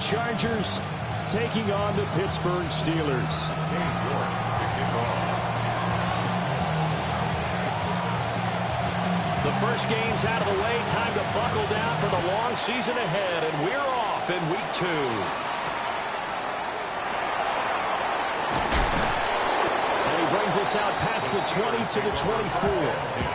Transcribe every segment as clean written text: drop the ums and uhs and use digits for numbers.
Chargers taking on the Pittsburgh Steelers. The first game's out of the way. Time to buckle down for the long season ahead, and we're off in week 2. And he brings us out past the 20 to the 24.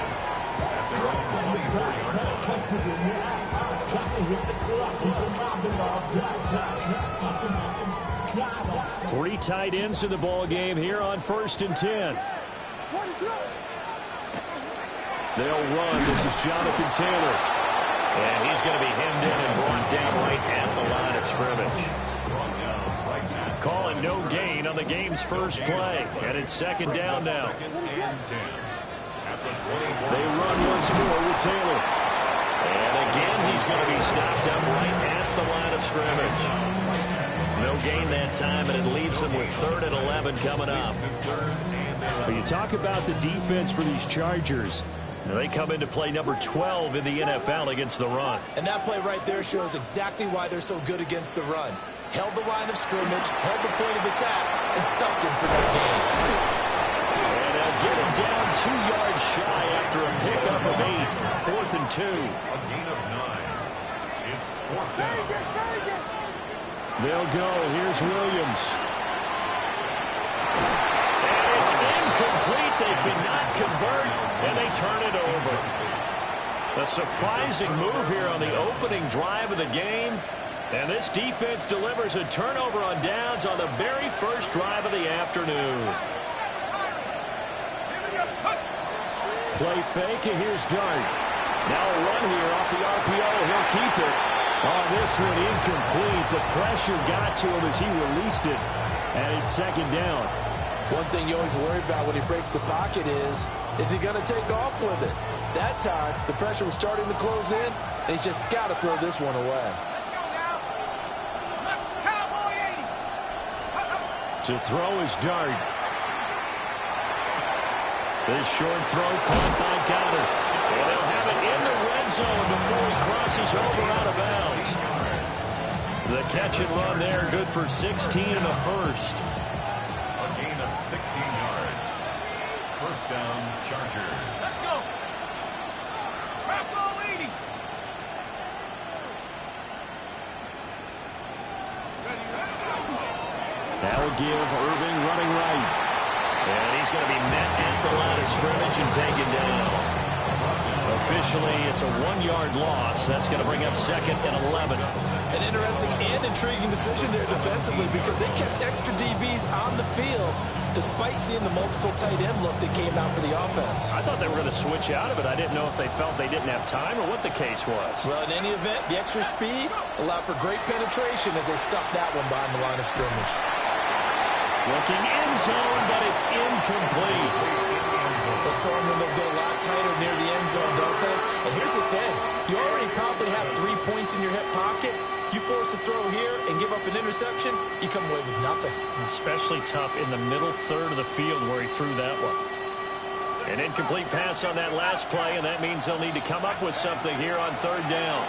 3 tight ends in the ball game here on 1st and 10. They'll run. This is Jonathan Taylor. And he's going to be hemmed in and brought down right at the line of scrimmage. Calling no gain on the game's first play. And it's 2nd down now. They run once more with Taylor. And again, he's going to be stopped up right at the line of scrimmage. No gain that time, and it leaves them with 3rd and 11 coming up. But you talk about the defense for these Chargers. They come into play number 12 in the NFL against the run. And that play right there shows exactly why they're so good against the run. Held the line of scrimmage, held the point of attack, and stuffed him for that gain. And they'll get him down 2 yards shy after a pickup of 8. 4th and 2. A gain of 9. It's 4th down. They'll go. Here's Williams. And it's incomplete. They cannot convert, and they turn it over. A surprising move here on the opening drive of the game. And this defense delivers a turnover on downs on the very first drive of the afternoon. Play fake, and here's Dart. Now a run here off the RPO. He'll keep it. On this one, incomplete. The pressure got to him as he released it. And it's 2nd down. One thing you always worry about when he breaks the pocket is he going to take off with it? That time, the pressure was starting to close in, and he's just got to throw this one away. To throw is Dart. This short throw caught by Goddard. And they'll have it in the red zone before he crosses over out of bounds. The catch and run there, good for 16 in the first. A gain of 16 yards. 1st down, Chargers. Let's go. That will give Irving running right. And he's going to be met at the line of scrimmage and taken down. Officially, it's a 1-yard loss. That's going to bring up 2nd and 11. An interesting and intriguing decision there defensively because they kept extra DBs on the field despite seeing the multiple tight end look that came out for the offense. I thought they were going to switch out of it. I didn't know if they felt they didn't have time or what the case was. Well, in any event, the extra speed allowed for great penetration as they stuffed that one behind the line of scrimmage. Looking end zone, but it's incomplete. Those throwing windows get a lot tighter near the end zone, don't they? And here's the thing. You already probably have 3 points in your hip pocket. You force a throw here and give up an interception, you come away with nothing. Especially tough in the middle third of the field where he threw that one. An incomplete pass on that last play, and that means they'll need to come up with something here on 3rd down.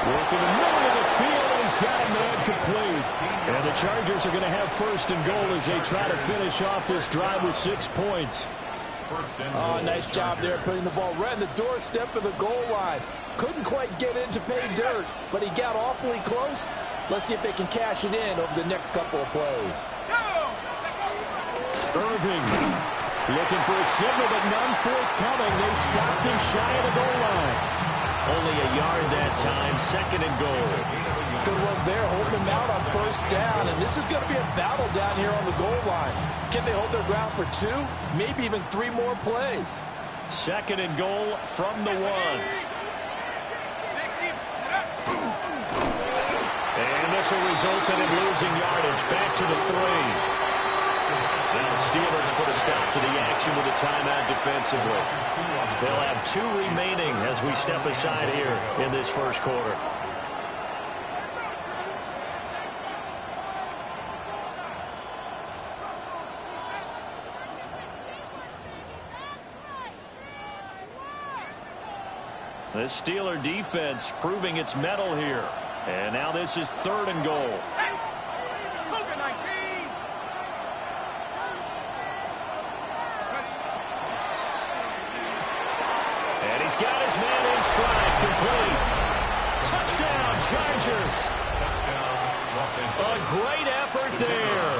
Work in the middle of the field, and he's got a man complete. And the Chargers are going to have 1st and goal as they try to finish off this drive with 6 points. Oh, nice job there putting the ball right in the doorstep of the goal line. Couldn't quite get in to pay dirt, but he got awfully close. Let's see if they can cash it in over the next couple of plays. Irving looking for a signal, but none forthcoming. They stopped him shy of the goal line. Only a yard that time, 2nd and goal. Good work there, holding him out on 1st down, and this is going to be a battle down here on the goal line. Can they hold their ground for 2, maybe even 3 more plays? 2nd and goal from the 1. And this will result in him losing yardage back to the 3. Now the Steelers put a stop to the action with a timeout defensively. They'll have 2 remaining as we step aside here in this first quarter. The Steeler defense proving its mettle here And now this is 3rd and goal. And he's got his man in stride, complete. Touchdown, Chargers. Touchdown, Los Angeles. A great effort there.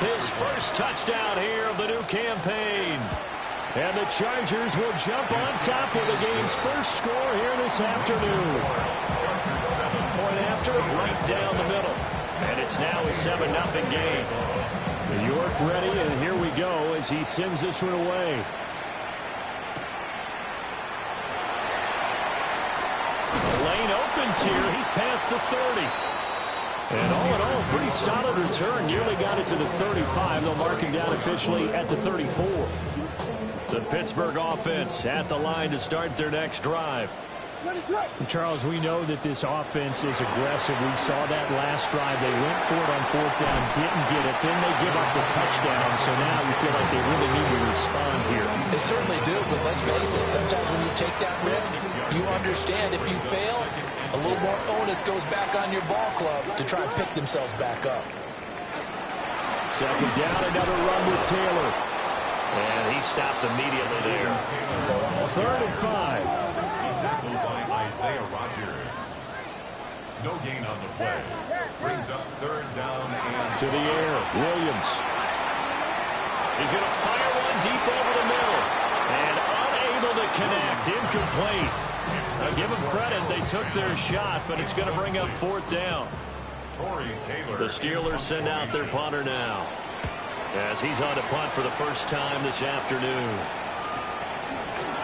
His first touchdown here of the new campaign. And the Chargers will jump on top with the game's first score here this afternoon. Point after, right down the middle. And it's now a 7-0 game. New York ready, and here we go as he sends this one away. The lane opens here. He's past the 30. And all in all, pretty solid return. Nearly got it to the 35. They'll mark him down officially at the 34. The Pittsburgh offense at the line to start their next drive. Charles, we know that this offense is aggressive. We saw that last drive. They went for it on 4th down, didn't get it. Then they give up the touchdown. So now you feel like they really need to respond here. They certainly do, but let's face it, sometimes when you take that risk, you understand if you fail, a little more onus goes back on your ball club to try and pick themselves back up. 2nd down, another run with Taylor. And he stopped immediately there. 3rd and 5. Tackled by Isaiah Rodgers. No gain on the play. Brings up 3rd down and... To the air, Williams. He's going to fire one deep over the middle. And unable to connect, incomplete. I give them credit, they took their shot, but it's going to bring up 4th down. Torrey Taylor. The Steelers send out their punter now, as he's on to punt for the first time this afternoon.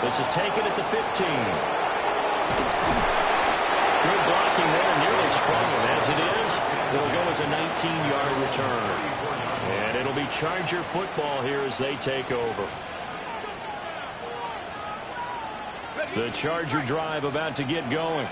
This is taken at the 15. Good blocking there, nearly sprung him. As it is, it'll go as a 19-yard return. And it'll be Charger football here as they take over. The Charger drive about to get going.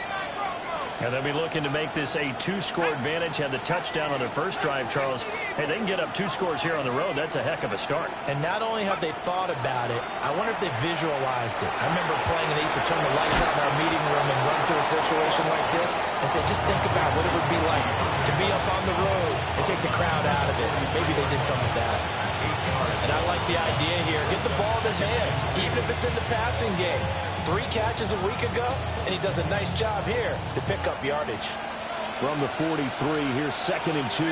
And they'll be looking to make this a 2-score advantage. Had the touchdown on their first drive, Charles. Hey, they can get up 2 scores here on the road. That's a heck of a start. And not only have they thought about it, I wonder if they visualized it. I remember playing, and they used to turn the lights out in our meeting room and run through a situation like this and say, just think about what it would be like to be up on the road and take the crowd out of it. Maybe they did some of that. And I like the idea here. Get the ball in his hands, even if it's in the passing game. 3 catches a week ago, and he does a nice job here to pick up yardage. From the 43, here's 2nd and 2.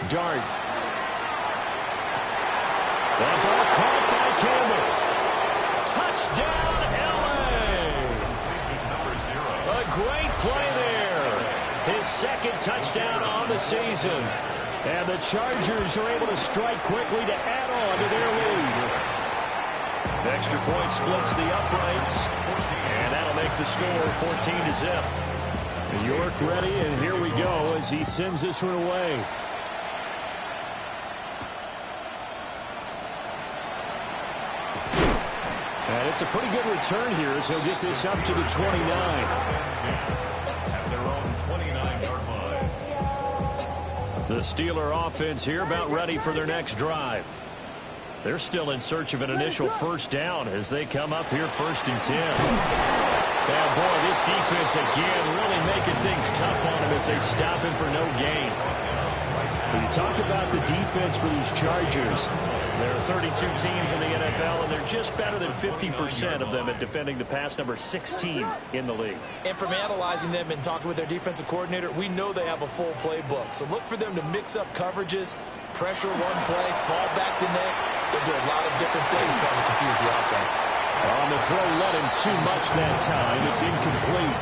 Dart. That ball caught by Campbell. Touchdown, L.A. A great play there. His 2nd touchdown on the season. And the Chargers are able to strike quickly to add on to their lead. Extra point splits the uprights. And that'll make the score 14-0. New York ready, and here we go as he sends this one away. And it's a pretty good return here as he'll get this up to the 29. The Steeler offense here about ready for their next drive. They're still in search of an initial 1st down as they come up here 1st and 10. Yeah, boy, this defense again really making things tough on him as they stop him for no gain. When you talk about the defense for these Chargers, there are 32 teams in the NFL, and they're just better than 50% of them at defending the pass, number 16 in the league. And from analyzing them and talking with their defensive coordinator, we know they have a full playbook. So look for them to mix up coverages, pressure one play, fall back the next. They'll do a lot of different things trying to confuse the offense. On the throw, let him too much that time. It's incomplete.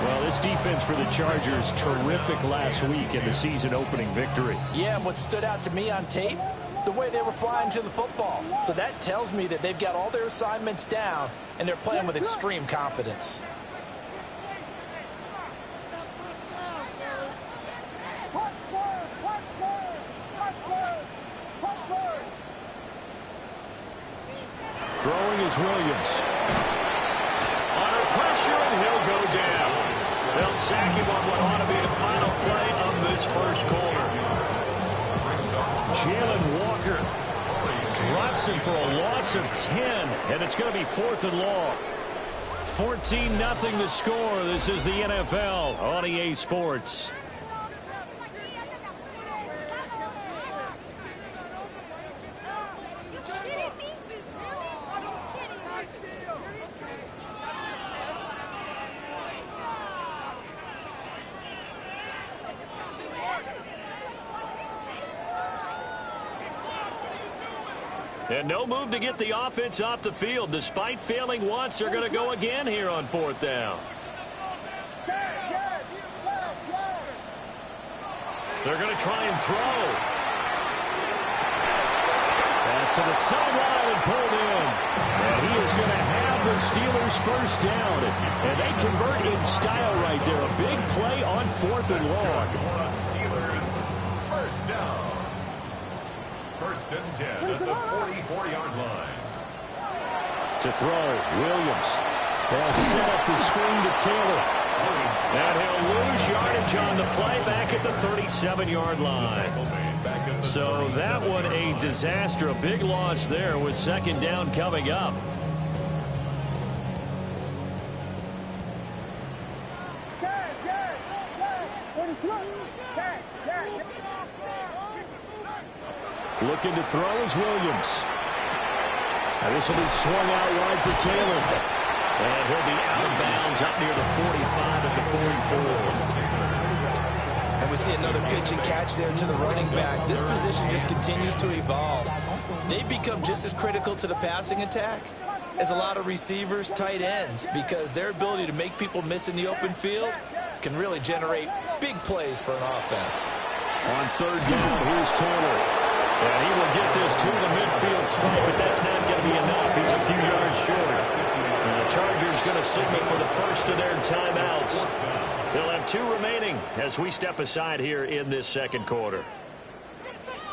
Well, this defense for the Chargers, terrific last week in the season-opening victory. Yeah, and what stood out to me on tape, the way they were flying to the football. So that tells me that they've got all their assignments down, and they're playing with extreme confidence. Throwing is Williams. Under pressure, and he'll go down. They'll sack him on what ought to be the final play of this first quarter. Jalen Walker drops him for a loss of 10, and it's going to be 4th and long. 14-0 the score. This is the NFL on EA Sports. And no move to get the offense off the field. Despite failing once, they're going to go again here on 4th down. They're going to try and throw. Pass to the sideline and pulled in. And he is going to have the Steelers first down. And they convert in style right there. A big play on 4th and long. Steelers first down. 1st and 10 at the 44-yard line. To throw, Williams. They'll set up the screen to Taylor. And he'll lose yardage on the play back at the 37-yard line. So that one a disaster. A big loss there with 2nd down coming up. Looking to throw is Williams. And this will be swung out wide for Taylor. And he'll be out of bounds up near the 45 at the 44. And we see another pitch and catch there to the running back. This position just continues to evolve. They've become just as critical to the passing attack as a lot of receivers, tight ends, because their ability to make people miss in the open field can really generate big plays for an offense. On 3rd down, here's Taylor. And he will get this to the midfield stripe, but that's not going to be enough. He's a few yards short. And the Chargers going to signal for the first of their timeouts. They'll have 2 remaining as we step aside here in this 2nd quarter.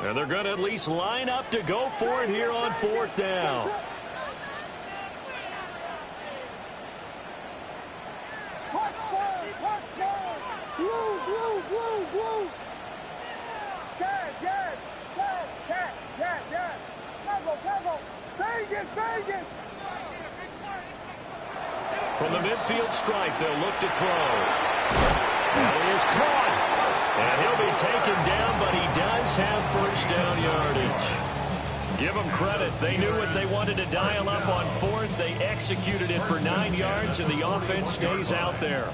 And they're going to at least line up to go for it here on 4th down. From the midfield stripe, they'll look to throw. And he is caught. And he'll be taken down, but he does have 1st down yardage. Give them credit. They knew what they wanted to dial up on 4th. They executed it for 9 yards, and the offense stays out there.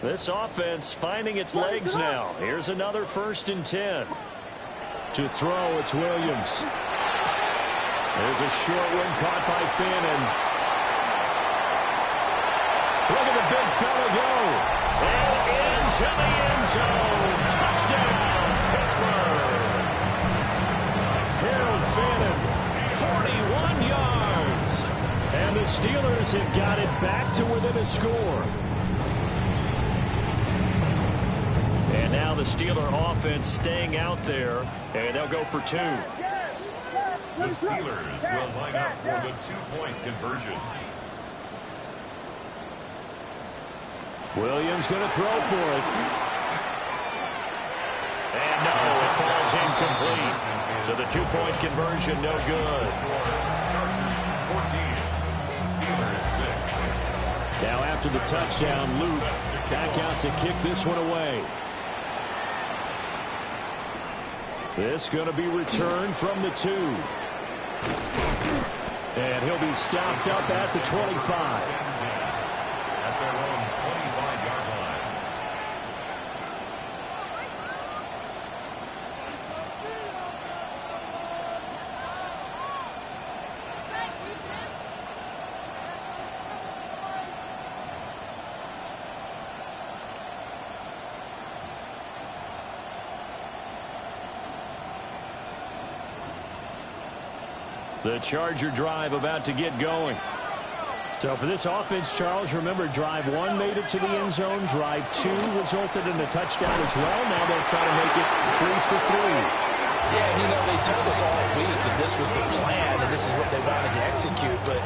This offense finding its legs now. Here's another 1st and 10. To throw, it's Williams. There's a short one caught by Fannin. Look at the big fella go. And into the end zone. Touchdown, Pittsburgh. Harold Fannin, 41 yards. And the Steelers have got it back to within a score. And now the Steeler offense staying out there. And they'll go for 2. The Steelers will line up for the 2-point conversion. Williams going to throw for it. And no, it falls incomplete. So the 2-point conversion, no good. Chargers 14, Steelers 6. Now after the touchdown, Luke back out to kick this one away. This going to be returned from the 2. And he'll be stopped up at the 25. At their own 25-yard line. The Charger drive about to get going. So for this offense, Charles, remember, drive 1 made it to the end zone. Drive 2 resulted in a touchdown as well. Now they'll try to make it 3 for 3. Yeah, and you know, they told us all week that this was the plan and this is what they wanted to execute, but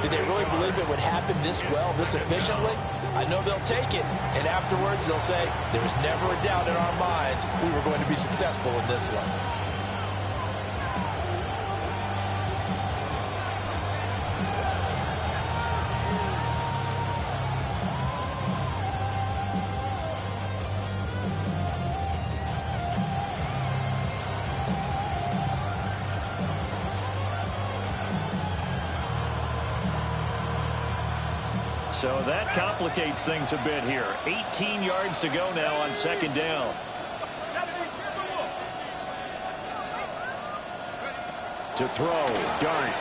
did they really believe it would happen this well, this efficiently? I know they'll take it, and afterwards they'll say, there was never a doubt in our minds we were going to be successful in this one. So that complicates things a bit here. 18 yards to go now on second down. To throw, Dart.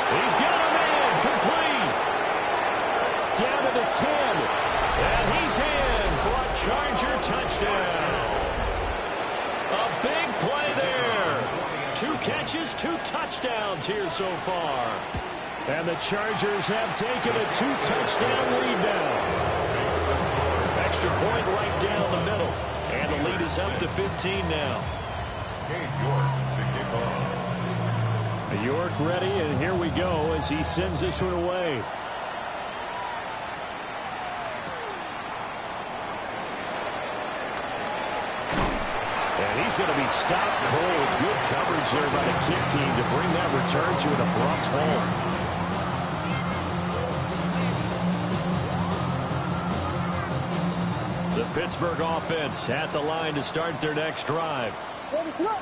He's got a man, complete. Down to the 10. And he's in for a Charger touchdown. A big play there. 2 catches, 2 touchdowns here so far. And the Chargers have taken a 2-touchdown lead now. Extra point right down the middle. And the lead is up to 15 now. York to kick off. York ready, and here we go as he sends this one away. And he's going to be stopped cold. Good coverage there by the kick team to bring that return to an abrupt halt. The Pittsburgh offense at the line to start their next drive.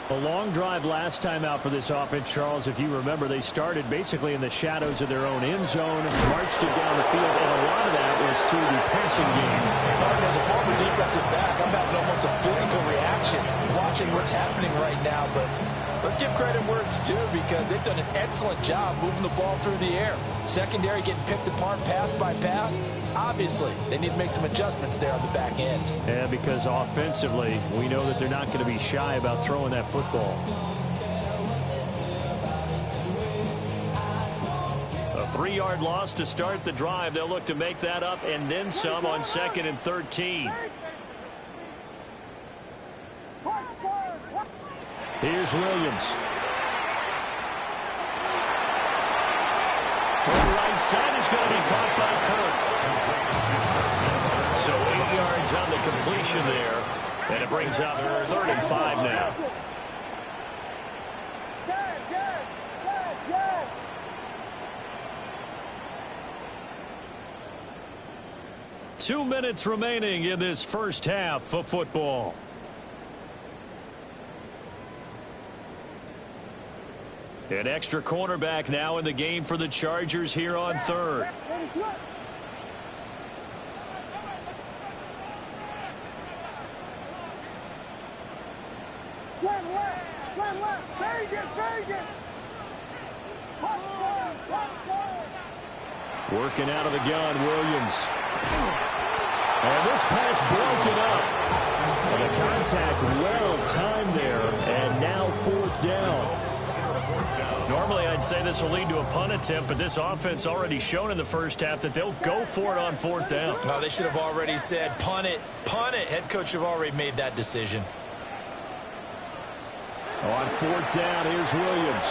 A long drive last time out for this offense, Charles. If you remember, they started basically in the shadows of their own end zone, marched it down the field, and a lot of that was through the passing game. As a former defensive back, I'm having almost a physical reaction watching what's happening right now, but let's give credit where it's due because they've done an excellent job moving the ball through the air. Secondary getting picked apart pass by pass. Obviously, they need to make some adjustments there on the back end. Yeah, because offensively, we know that they're not going to be shy about throwing that football. A 3-yard loss to start the drive. They'll look to make that up and then some on 2nd and 13. Here's Williams. From the right side is going to be caught by Kirk. So 8 yards on the completion there. And it brings up 3rd and 5 now. Two minutes remaining in this first half of football. An extra cornerback now in the game for the Chargers here on 3rd. Slam left. Vegas. Working out of the gun, Williams. And this pass broken up. And the contact well timed there. And now 4th down. Normally, I'd say this will lead to a punt attempt, but this offense already shown in the first half that they'll go for it on 4th down. No, they should have already said, punt it. Punt it. Head coach have already made that decision. On 4th down, here's Williams.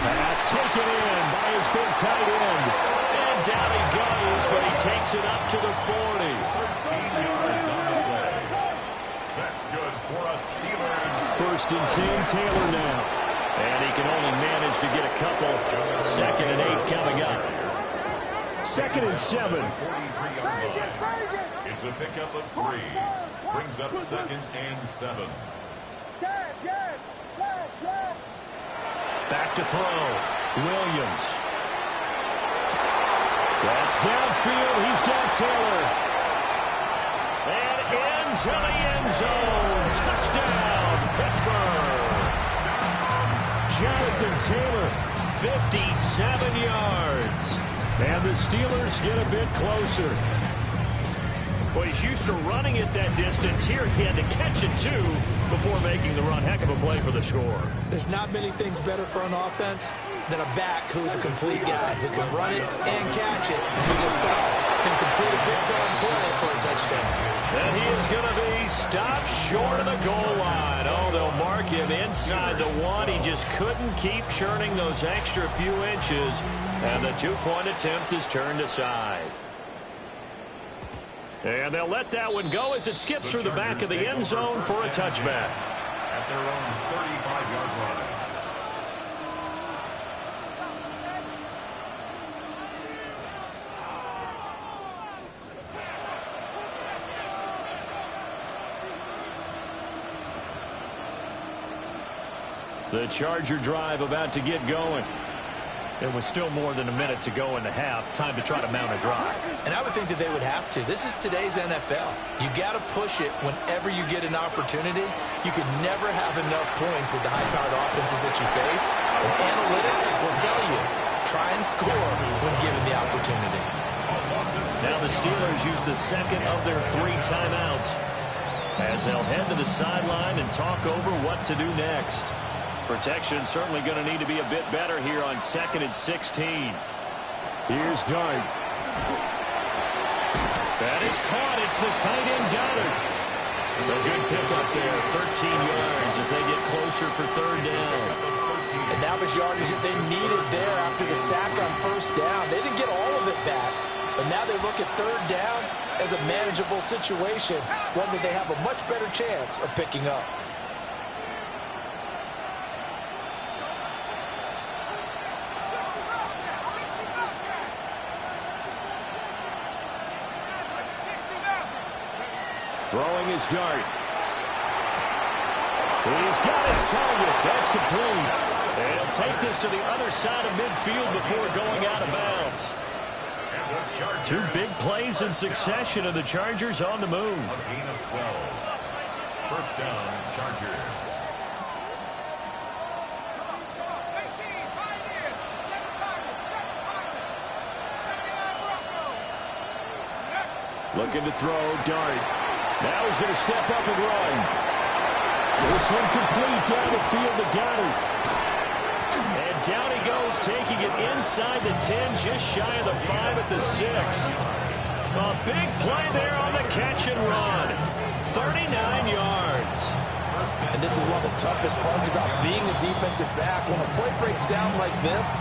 Pass taken in by his big tight end. And down he goes, but he takes it up to the 40. 13 yards on the play. That's good for a Steelers. 1st and 10, Taylor now. And he can only manage to get a couple. 2nd and 8 coming up. 2nd and 7. It's a pickup of 3. Brings up 2nd and 7. Back to throw. Williams. That's downfield. He's got Taylor. And into the end zone. Touchdown, Pittsburgh. Jonathan Taylor, 57 yards. And the Steelers get a bit closer. Well, he's used to running it that distance. Here he had to catch it, too, before making the run. Heck of a play for the score. There's not many things better for an offense than a back who's a complete guy who can run it and catch it. And can complete a big-time play for a touchdown. And he is going to be stopped short of the goal line. Oh, they'll mark him inside the 1. He just couldn't keep churning those extra few inches. And the 2-point attempt is turned aside. And they'll let that one go as it skips through the back of the end zone for a touchback. At their own 35-yard line. The Charger drive about to get going. It was still more than a minute to go in the half. Time to try to mount a drive. And I would think that they would have to. This is today's NFL. You got to push it whenever you get an opportunity. You can never have enough points with the high-powered offenses that you face. And analytics will tell you, try and score when given the opportunity. Now the Steelers use the second of their 3 timeouts as they'll head to the sideline and talk over what to do next. Protection certainly going to need to be a bit better here on 2nd and 16. Here's Dart. That is caught. It's the tight end Goddard. A good pickup there, 13 yards as they get closer for 3rd down. And that was yardage that they needed there after the sack on 1st down. They didn't get all of it back, but now they look at 3rd down as a manageable situation, one that they have a much better chance of picking up. Throwing his dart. He's got his target. That's complete. And he'll take this to the other side of midfield before going out of bounds. 2 big plays in succession, and the Chargers on the move. A gain of 12. 1st down, Chargers. Looking to throw, Dart. Now he's going to step up and run. This one complete down the field to Goddard. And down he goes, taking it inside the 10, just shy of the 5 at the 6. A big play there on the catch and run. 39 yards. And this is one of the toughest parts about being a defensive back. When a play breaks down like this,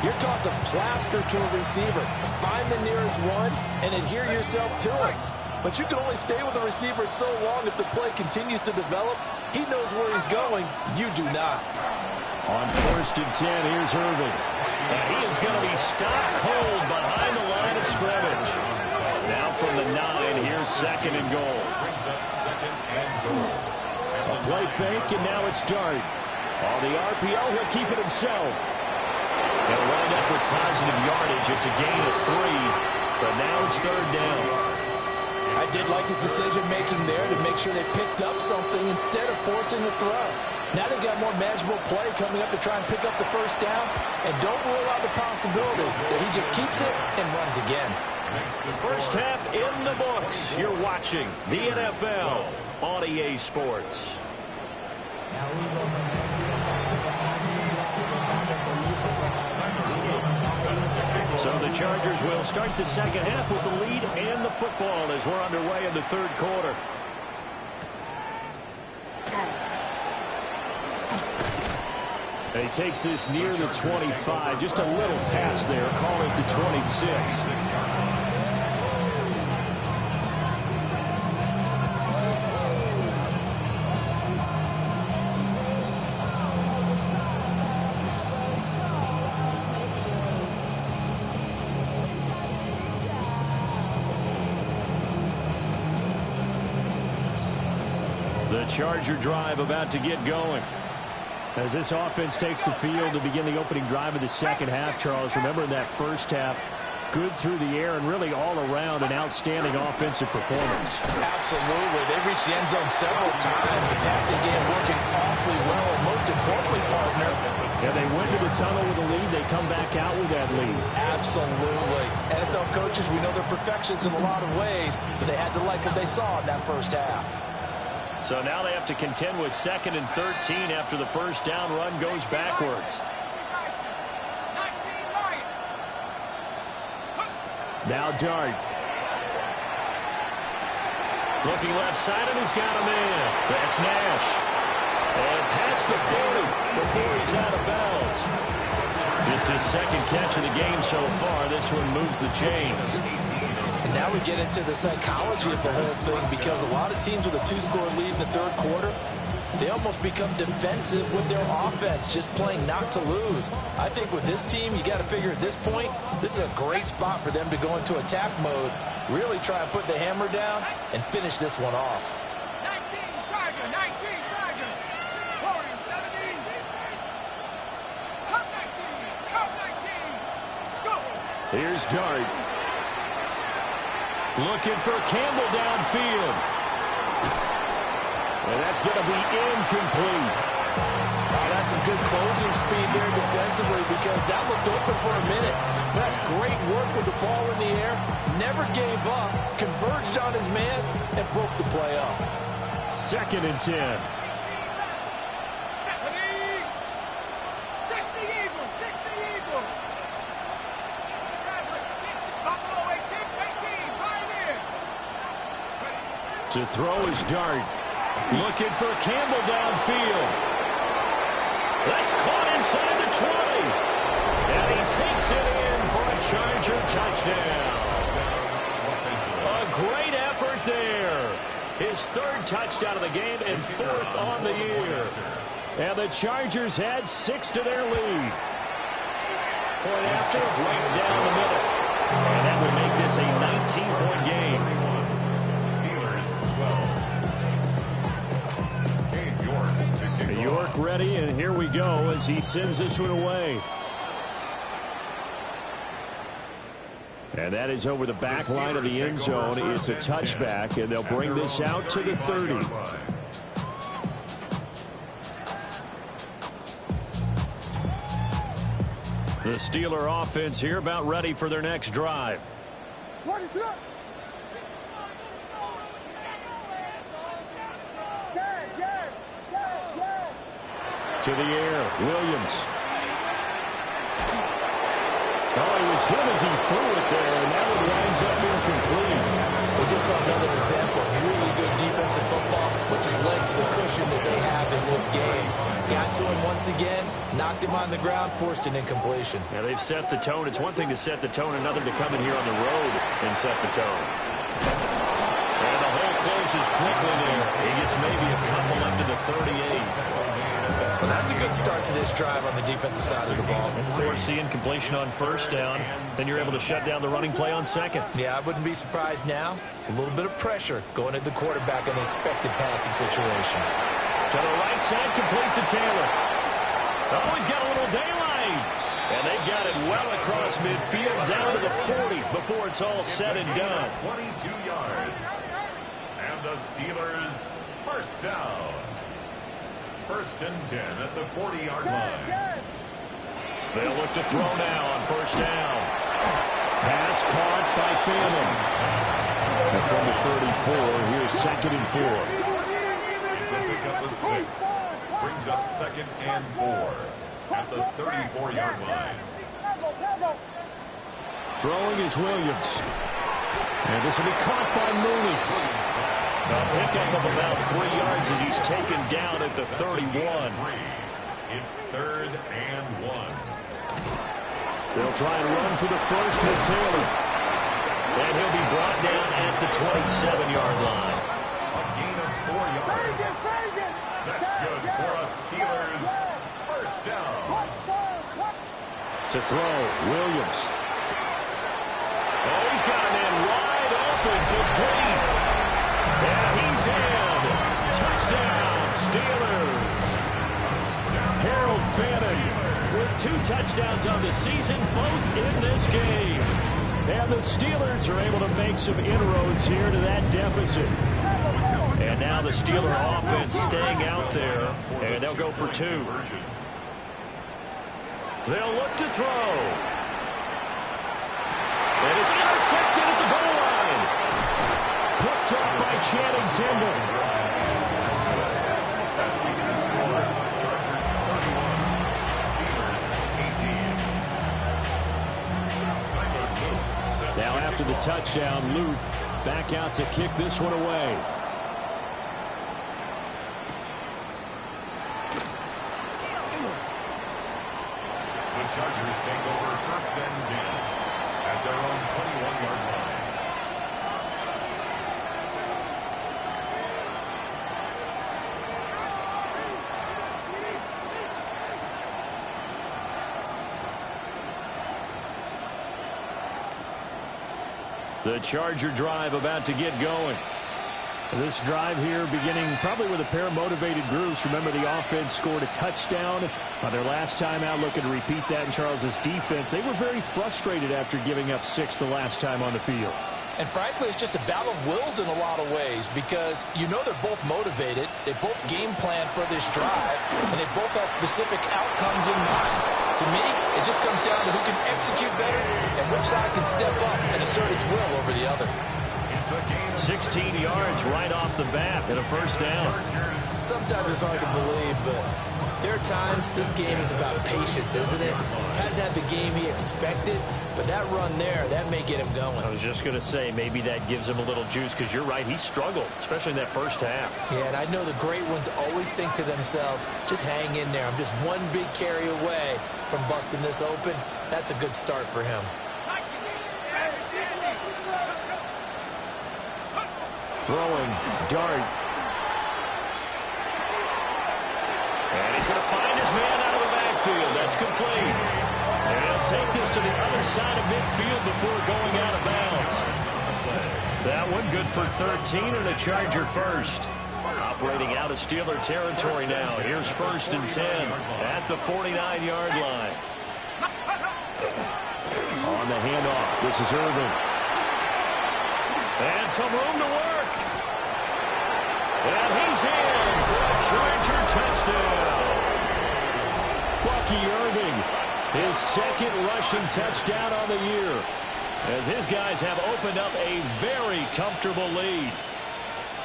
you're taught to plaster to a receiver. Find the nearest one and adhere yourself to it. But you can only stay with the receiver so long if the play continues to develop. He knows where he's going. You do not. On 1st and 10, here's Irving. And he is going to be stopped cold behind the line of scrimmage. Now from the 9, here's 2nd and goal. Brings up 2nd and goal. A play fake, and now it's Dart. On the RPO, he'll keep it himself. He'll wind up with positive yardage. It's a gain of 3, but now it's 3rd down. I did like his decision-making there to make sure they picked up something instead of forcing the throw. Now they've got more manageable play coming up to try and pick up the 1st down. And don't rule out the possibility that he just keeps it and runs again. First half in the books. You're watching the NFL on EA Sports. So the Chargers will start the 2nd half with the lead and the football as we're underway in the 3rd quarter. He takes this near the 25. Just a little pass there. Call it the 26. The Charger drive about to get going. As this offense takes the field to begin the opening drive of the 2nd half, Charles, remember in that 1st half, good through the air and really all around an outstanding offensive performance. Absolutely. They reached the end zone several times. The passing game working awfully well. And most importantly, partner, Yeah, they went to the tunnel with a lead. They come back out with that lead. absolutely. NFL coaches, we know they're perfectionists in a lot of ways, but they had to like what they saw in that 1st half. So now they have to contend with 2nd and 13 after the 1st down run goes backwards. Now Dart. Looking left side, and he's got a man. That's Nash. And past the 40 before he's out of bounds. Just his 2nd catch of the game so far. This one moves the chains. And now we get into the psychology of the whole thing, because a lot of teams with a 2-score lead in the 3rd quarter, they almost become defensive with their offense, just playing not to lose. I think with this team, you got to figure at this point, this is a great spot for them to go into attack mode, really try and put the hammer down and finish this one off. 19 Charger, 19 Charger. Warriors 17. Cup 19, Cup 19. Here's Dart. Looking for Campbell downfield. And that's going to be incomplete. Oh, that's some good closing speed there defensively because that looked open for a minute. That's great work with the ball in the air. Never gave up, converged on his man, and broke the play up. 2nd and 10. 60 Eagles, 60 Eagles. Buffalo 18, right in. To throw is Dart. Looking for Campbell downfield. That's caught inside the 20. And he takes it in for a Charger touchdown. A great effort there. His 3rd touchdown of the game and 4th on the year. And the Chargers add 6 to their lead. Point after, right down the middle. And that would make this a 19-point game. Steelers 12. Cade York to kick York ready, and here we go as he sends this one away. And that is over the back line of the end zone. It's a touchback, and they'll bring this out to the 30. The Steeler offense here about ready for their next drive. To the air, Williams. Oh, it was him as he threw it there, and that one winds up incomplete. We just saw another example of really good defensive football, which has led to the cushion that they have in this game. Got to him once again, knocked him on the ground, forced an incompletion. Yeah, they've set the tone. It's one thing to set the tone, another to come in here on the road and set the tone. And the hole closes quickly there. He gets maybe a couple up to the 38. Well, that's a good start to this drive on the defensive side of the ball. Force the incompletion on 1st down. Then you're able to shut down the running play on 2nd. Yeah, I wouldn't be surprised now. A little bit of pressure going at the quarterback in the expected passing situation. To the right side, complete to Taylor. Oh, he's got a little daylight. And they've got it well across midfield down to the 40 before it's all said and done. 22 yards. And the Steelers first down. 1st and 10 at the 40-yard line. They'll look to throw now on 1st down. Pass caught by Phantom. And from the 34, here's 2nd and 4. It's a pickup of 6. Brings up 2nd and 4 at the 34-yard line. Throwing is Williams. And this will be caught by Mooney. A pickup of about 3 yards as he's taken down at the 31. It's 3rd and 1. They'll try and run for the first with Taylor. And he'll be brought down at the 27-yard line. A gain of 4 yards. That's good for a Steelers first down. To throw, Williams. Oh, he's got a man wide open, complete. And he's in. Touchdown, Steelers. Harold Fannin with 2 touchdowns on the season, both in this game. And the Steelers are able to make some inroads here to that deficit. And now the Steeler offense staying out there, and they'll go for 2. They'll look to throw. And it's intercepted at the goal line. Picked up by Channing Tindall. Chargers 31, Steelers 18. Now after the touchdown, Luke back out to kick this one away. The Chargers take over 1st and 10 at their own 21-yard line. The Charger drive about to get going. This drive here beginning probably with a pair of motivated groups. Remember, the offense scored a touchdown on their last time out. Looking to repeat that in Charles's defense. They were very frustrated after giving up 6 the last time on the field. And frankly, it's just a battle of wills in a lot of ways because you know they're both motivated. They both game plan for this drive, and they both have specific outcomes in mind. To me, it just comes down to who can execute better and which side can step up and assert its will over the other. 16 yards right off the bat and a first down. Sometimes it's hard to believe, but there are times this game is about patience, isn't it? Hasn't had the game he expected, but that run there, that may get him going. I was just going to say, maybe that gives him a little juice because you're right, he struggled, especially in that first half. Yeah, and I know the great ones always think to themselves, just hang in there. I'm just one big carry away from busting this open. That's a good start for him. Throwing, dart. And he's going to find his man out of the backfield. That's complete. And he'll take this to the other side of midfield before going out of bounds. That one good for 13 and a Charger first. Operating out of Steeler territory now. Here's 1st and 10 at the 49-yard line. On the handoff, this is Irvin. And some room to work. And he's in for a Charger touchdown. Bucky Irving, his 2nd rushing touchdown on the year, as his guys have opened up a very comfortable lead.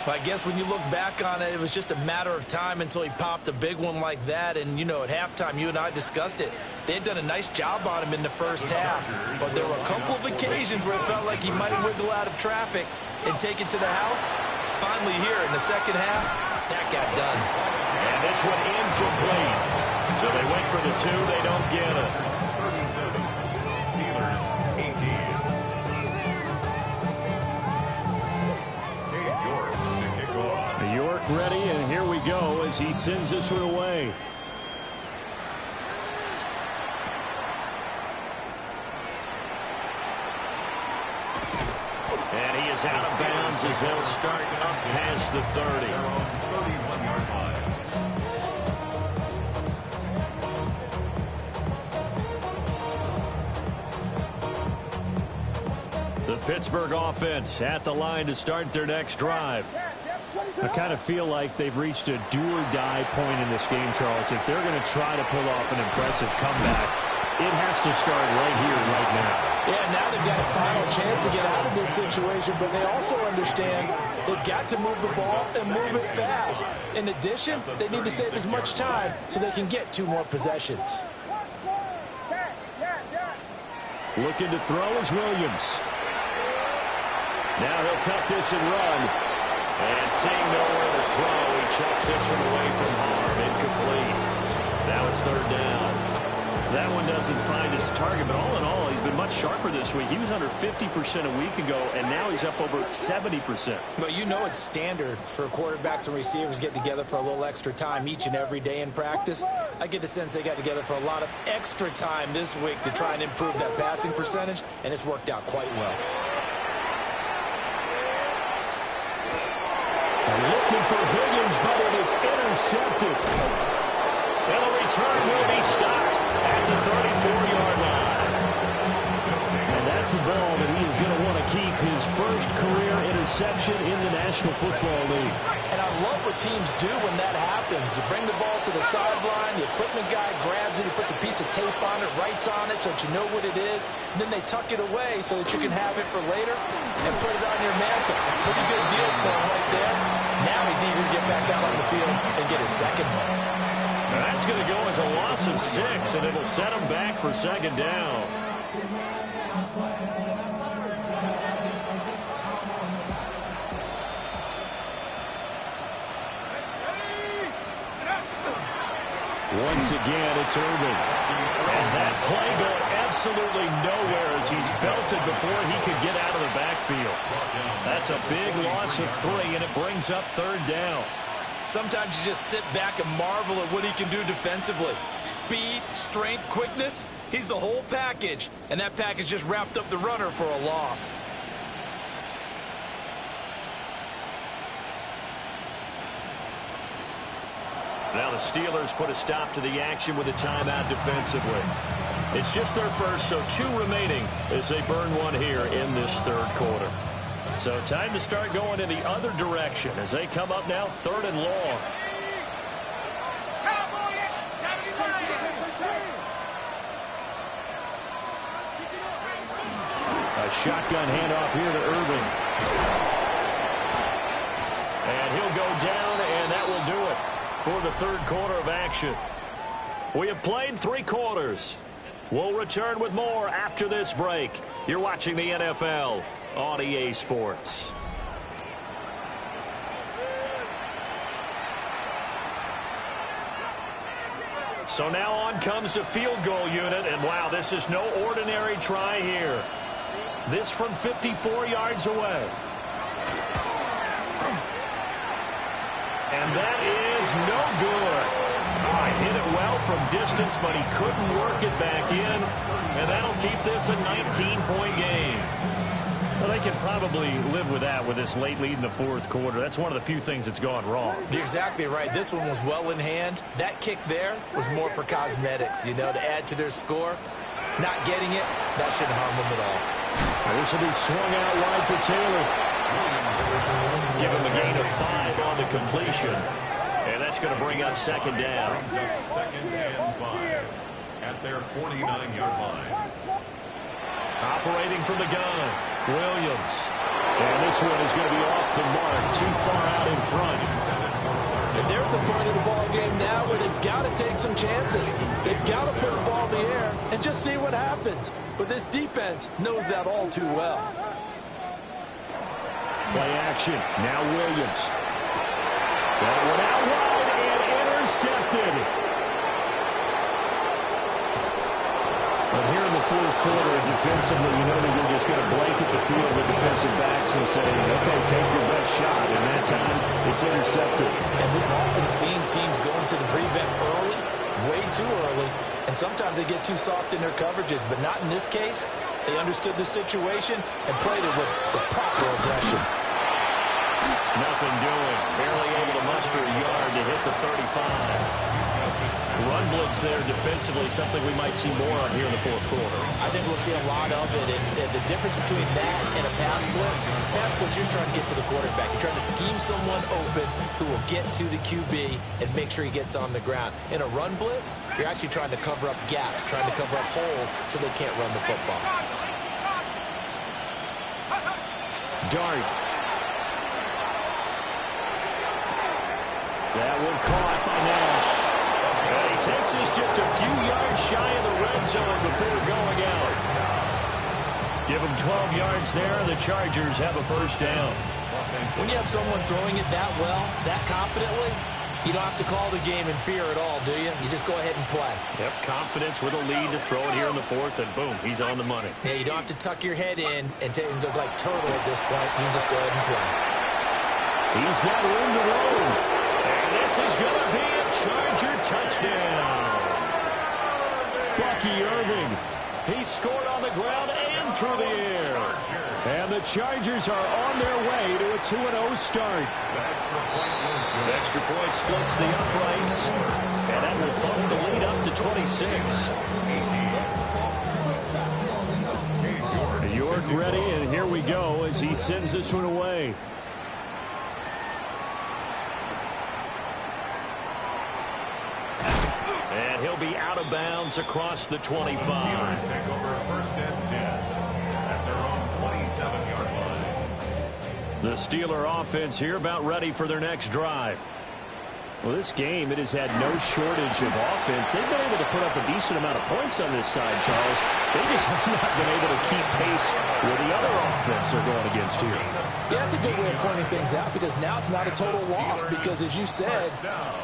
I guess when you look back on it, it was just a matter of time until he popped a big one like that. And, you know, at halftime, you and I discussed it. They had done a nice job on him in the first half. But there were a couple of occasions where it felt like he might wiggle out of traffic and take it to the house. Finally here in the second half, that got done. And this one incomplete. So they went for the 2. They don't get it. 37. Steelers 18. York ready, and here we go as he sends this one away. And he is out of bounds as they'll start up past the 30. 31-yard line. The Pittsburgh offense at the line to start their next drive. I kind of feel like they've reached a do-or-die point in this game, Charles. If they're going to try to pull off an impressive comeback, it has to start right here, right now. Yeah, now they've got a final chance to get out of this situation, but they also understand they've got to move the ball and move it fast. In addition, they need to save as much time so they can get 2 more possessions. Looking to throw is Williams. Now he'll tuck this and run. And seeing nowhere to throw, he chucks this one away from harm. Incomplete. Now it's 3rd down. That one doesn't find its target, but all in all, he's been much sharper this week. He was under 50% a week ago, and now he's up over 70%. But you know it's standard for quarterbacks and receivers get together for a little extra time each and every day in practice. I get the sense they got together for a lot of extra time this week to try and improve that passing percentage, and it's worked out quite well. Looking for Higgins, but it is intercepted. And the return will be stopped at the 34-yard line. And that's a ball that he is going to want to keep, his first career interception in the National Football League. And I love what teams do when that happens. You bring the ball to the sideline, the equipment guy grabs it, he puts a piece of tape on it, writes on it so that you know what it is, and then they tuck it away so that you can have it for later and put it on your mantle. Pretty good deal for him right there. Now he's eager to get back out on the field and get his second one. That's going to go as a loss of 6, and it'll set him back for 2nd down. Once again, it's Irvin. And that play going absolutely nowhere as he's belted before he could get out of the backfield. That's a big loss of 3, and it brings up 3rd down. Sometimes you just sit back and marvel at what he can do defensively. Speed, strength, quickness, he's the whole package. And that package just wrapped up the runner for a loss. Now the Steelers put a stop to the action with a timeout defensively. It's just their first, so 2 remaining as they burn one here in this third quarter. So time to start going in the other direction as they come up now 3rd and long. A shotgun handoff here to Irving. And he'll go down, and that will do it for the third quarter of action. We have played 3 quarters. We'll return with more after this break. You're watching the NFL on EA Sports. So now on comes the field goal unit, and wow, this is no ordinary try here. This from 54 yards away. And that is no good. Hit it well from distance, but he couldn't work it back in. And that'll keep this a 19-point game. Well, they can probably live with that with this late lead in the fourth quarter. That's one of the few things that's gone wrong. You're exactly right. This one was well in hand. That kick there was more for cosmetics, to add to their score. Not getting it, that shouldn't harm them at all. This will be swung out wide for Taylor. Give him a gain of 5 on the completion. And that's going to bring up second down. Second and 5 at their 49-yard line. Operating from the gun, Williams. And this one is going to be off the mark, too far out in front. And they're at the point of the ball game now where they've got to take some chances. They've got to put the ball in the air and just see what happens. But this defense knows that all too well. Play action. Now Williams. That one out wide and intercepted. But here in the fourth quarter, defensively, they're just going to blanket the field with defensive backs and say, okay, take your best shot. And that time, it's intercepted. And we've often seen teams go into the prevent early, way too early, and sometimes they get too soft in their coverages, but not in this case. They understood the situation and played it with the proper aggression. Nothing doing. Barely able to muster a yard to hit the 35. Run blitz there defensively, something we might see more of here in the fourth quarter. I think we'll see a lot of it, and the difference between that and a pass blitz, you're just trying to get to the quarterback. You're trying to scheme someone open who will get to the QB and make sure he gets on the ground. In a run blitz, you're actually trying to cover up gaps, trying to cover up holes so they can't run the football. Dart. That one caught by Nash. And he takes us just a few yards shy of the red zone before going out. Give him 12 yards there. The Chargers have a first down. When you have someone throwing it that well, that confidently, you don't have to call the game in fear at all, do you? You just go ahead and play. Yep, confidence with a lead to throw it here in the fourth, and boom, he's on the money. Yeah, you don't have to tuck your head in and go like turtle at this point. You can just go ahead and play. He's got room to roll. And this is going to be a Charger touchdown. Bucky Irving. He scored on the ground and through the air. And the Chargers are on their way to a 2-0 start. The extra point splits the uprights. And that will bump the lead up to 26. York ready, and here we go as he sends this one away. And he'll be out of bounds across the 25. Steelers take over first and 10 at their own 27-yard line. The Steeler offense here about ready for their next drive. Well, this game, it has had no shortage of offense. They've been able to put up a decent amount of points on this side, Charles. They just have not been able to keep pace with the other offense they're going against here. Yeah, that's a good way of pointing things out because now it's not a total loss because, as you said,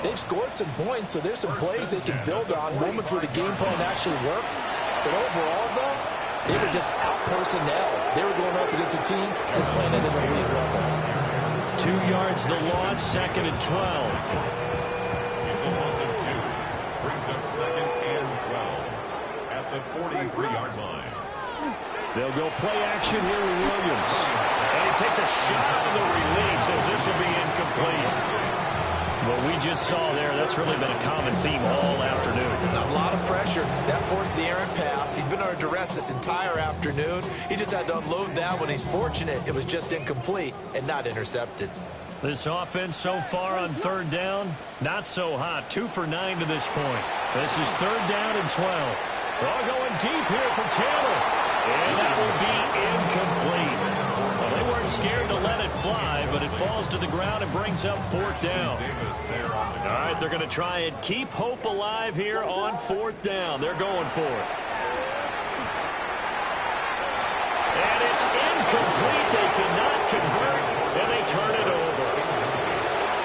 they've scored some points, so there's some plays they can build on, moments where the game plan actually worked. But overall, though, they were just out personnel. They were going up against a team that's playing at an elite level. 2 yards the loss, second and 12. It's a loss of 2. Brings up second and 12 at the 43-yard line. They'll go play action here with Williams. And he takes a shot on the release as this will be incomplete. What we just saw there, that's really been a common theme all afternoon. A lot of pressure. That forced the errant pass. He's been under duress this entire afternoon. He just had to unload that one. He's fortunate it was just incomplete and not intercepted. This offense so far on third down, not so hot. 2 for 9 to this point. This is third down and 12. All going deep here for Taylor. And that will be incomplete. Well, they weren't scared to let it fly, but it falls to the ground and brings up fourth down. All right, they're going to try and keep hope alive here on fourth down. They're going for it. And it's incomplete. They cannot convert, and they turn it over.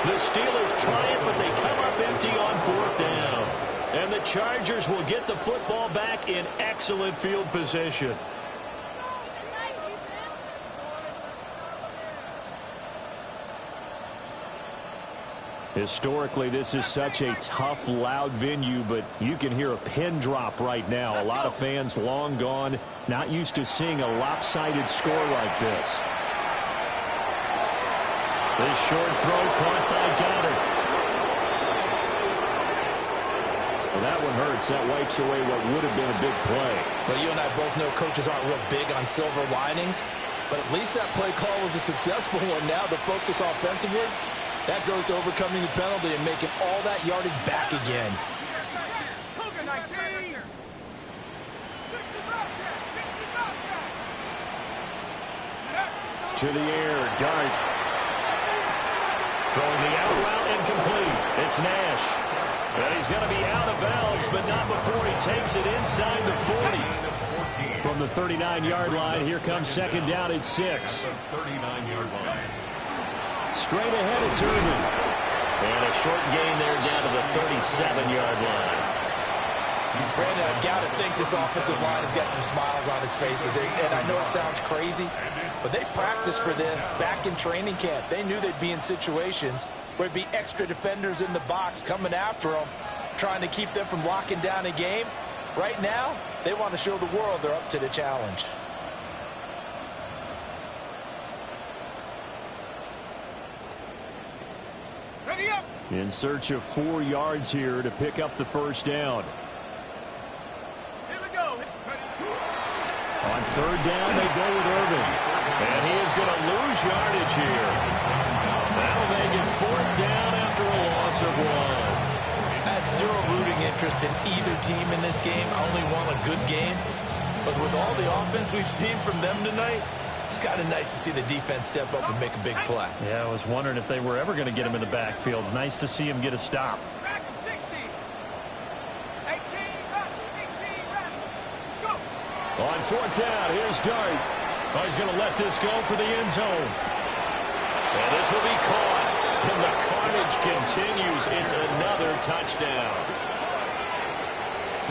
The Steelers try it, but they come up empty on fourth down. And the Chargers will get the football back in excellent field position. Historically, this is such a tough, loud venue, but you can hear a pin drop right now. A lot of fans long gone, not used to seeing a lopsided score like this. This short throw caught by Goddard. Well, that one hurts. That wipes away what would have been a big play. Well, you and I both know coaches aren't real big on silver linings, but at least that play call was a successful one. Now the focus offensively, that goes to overcoming the penalty and making all that yardage back again. To the air, Dart. Throwing the out route incomplete. It's Nash. And he's going to be out of bounds, but not before he takes it inside the 40. From the 39-yard line, here comes second down at 6. 39-yard line. Straight ahead, it's Irvin. And a short gain there down to the 37-yard line. Brandon, I've got to think this offensive line has got some smiles on its faces. And I know it sounds crazy, but they practiced for this back in training camp. They knew they'd be in situations where there'd be extra defenders in the box coming after them, trying to keep them from locking down a game. Right now, they want to show the world they're up to the challenge. Ready up. In search of 4 yards here to pick up the first down. Here we go. On third down, they go with Irvin. And he is going to lose yardage here. That'll make it fourth down after a loss of 1. I have zero rooting interest in either team in this game. I only want a good game. But with all the offense we've seen from them tonight, it's kind of nice to see the defense step up and make a big play. Yeah, I was wondering if they were ever going to get him in the backfield. Nice to see him get a stop. Back at 60. 18, back, 18, back. Go. On fourth down, here's Dart. Oh, he's going to let this go for the end zone. And this will be caught. And the carnage continues. It's another touchdown.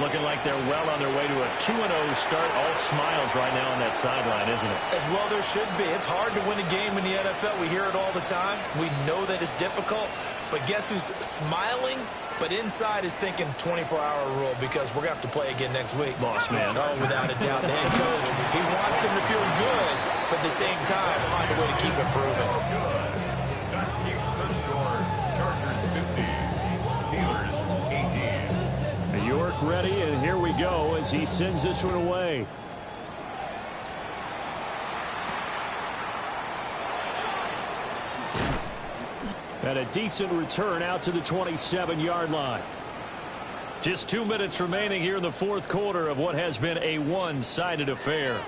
Looking like they're well on their way to a 2-0 start. All smiles right now on that sideline, isn't it? As well there should be. It's hard to win a game in the NFL. We hear it all the time. We know that it's difficult. But guess who's smiling? But inside is thinking 24-hour rule because we're going to have to play again next week. Boss man. Oh, without a doubt. The head coach, he wants them to feel good, but at the same time, find a way to keep improving. That keeps the score. Chargers 50, Steelers 18. York ready, and here we go as he sends this one away. And a decent return out to the 27-yard line. Just 2 minutes remaining here in the fourth quarter of what has been a one-sided affair.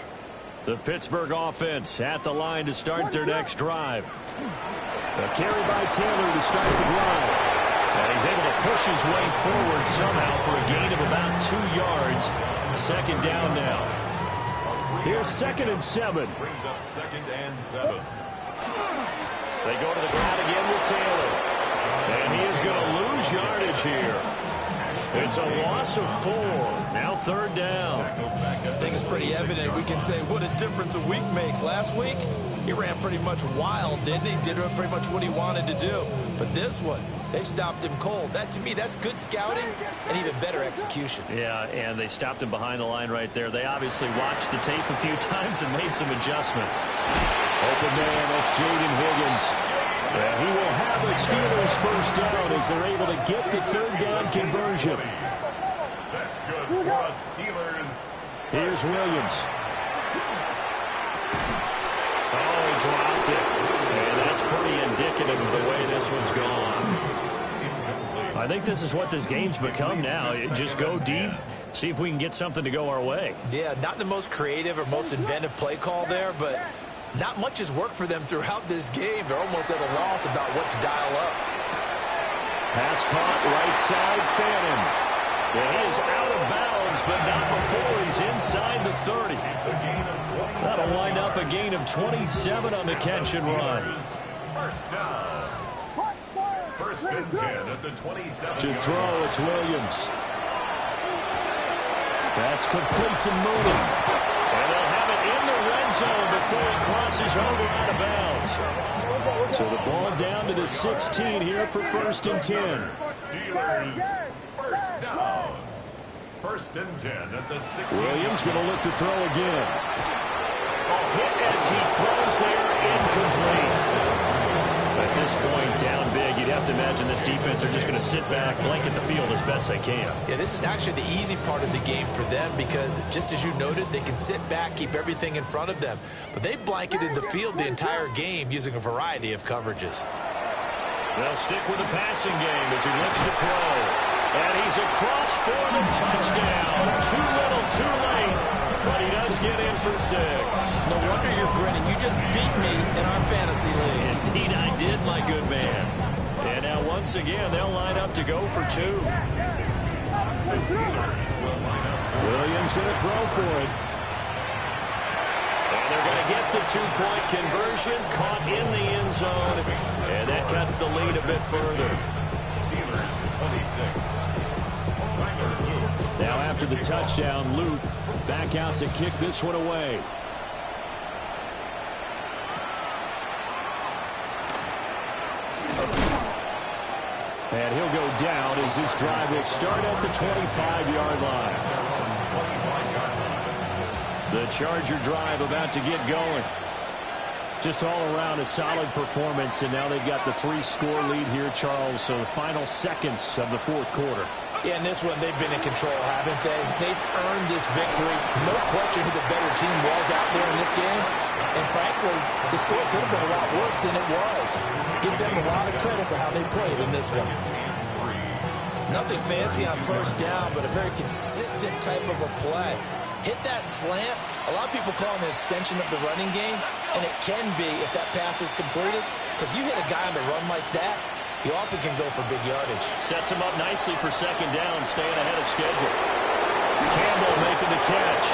The Pittsburgh offense at the line to start their next drive. A carry by Taylor to start the drive. And he's able to push his way forward somehow for a gain of about 2 yards. Second down now. Here's 2nd and 7. Brings up 2nd and 7. They go to the ground again with Taylor. And he is going to lose yardage here. It's a loss of 4. Now third down. I think it's pretty evident. We can say what a difference a week makes. Last week, he ran pretty much wild, didn't he? Did pretty much what he wanted to do. But this one, they stopped him cold. That, to me, that's good scouting and even better execution. Yeah, and they stopped him behind the line right there. They obviously watched the tape a few times and made some adjustments. Open man, that's Jaden Higgins. And he will have a Steelers first down as they're able to get the third down conversion. That's good for the Steelers. Here's Williams. Oh, he dropped it. And that's pretty indicative of the way this one's gone. I think this is what this game's become now. Just go deep, see if we can get something to go our way. Yeah, not the most creative or most inventive play call there, but not much has worked for them throughout this game. They're almost at a loss about what to dial up. Pass caught, right side, Fannin. And he is out of bounds, but not before he's inside the 30. That'll wind up a gain of 27 on the catch and run. First down. First and 10 at the 27. To throw, it's Williams. That's complete to Mooney. And they'll have it in the red zone before it crosses over out of bounds. So the ball down to the 16 here for first and 10. Steelers, first down. First and 10 at the 16. Williams going to look to throw again. Hit as he throws there, incomplete. At this point, down big, you'd have to imagine this defense are just going to sit back, blanket the field as best they can. Yeah, this is actually the easy part of the game for them because, just as you noted, they can sit back, keep everything in front of them. But they blanketed the field the entire game using a variety of coverages. They'll stick with the passing game as he looks to throw. And he's across for the touchdown. Too little, too late. But he does get in for 6. No wonder you're grinning. You just beat me in our fantasy league. Indeed I did, my good man. And now once again, they'll line up to go for 2. Williams going to throw for it. And they're going to get the 2-point conversion, caught in the end zone. And that cuts the lead a bit further. Steelers 26. Now after the touchdown, Luke back out to kick this one away. And he'll go down as this drive will start at the 25-yard line. The Charger drive about to get going. Just all around a solid performance, and now they've got the 3-score lead here, Charles. So the final seconds of the fourth quarter. Yeah, in this one, they've been in control, haven't they? They've earned this victory. No question who the better team was out there in this game. And frankly, the score could have been a lot worse than it was. Give them a lot of credit for how they played in this one. Nothing fancy on first down, but a very consistent type of a play. Hit that slant. A lot of people call it an extension of the running game, and it can be if that pass is completed. Because you hit a guy on the run like that, he often can go for big yardage. Sets him up nicely for second down, staying ahead of schedule. Campbell making the catch.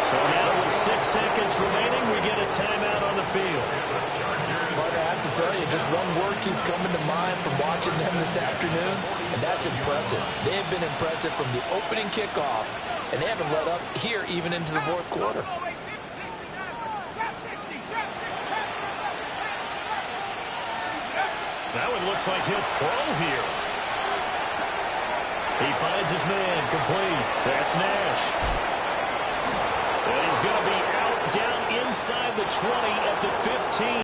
So now with 6 seconds remaining, we get a timeout on the field. But I have to tell you, just one word keeps coming to mind from watching them this afternoon, and that's impressive. They have been impressive from the opening kickoff, and they haven't let up here even into the fourth quarter. That one looks like he'll throw here. He finds his man, complete. That's Nash. And he's going to be out down inside the 20 at the 15.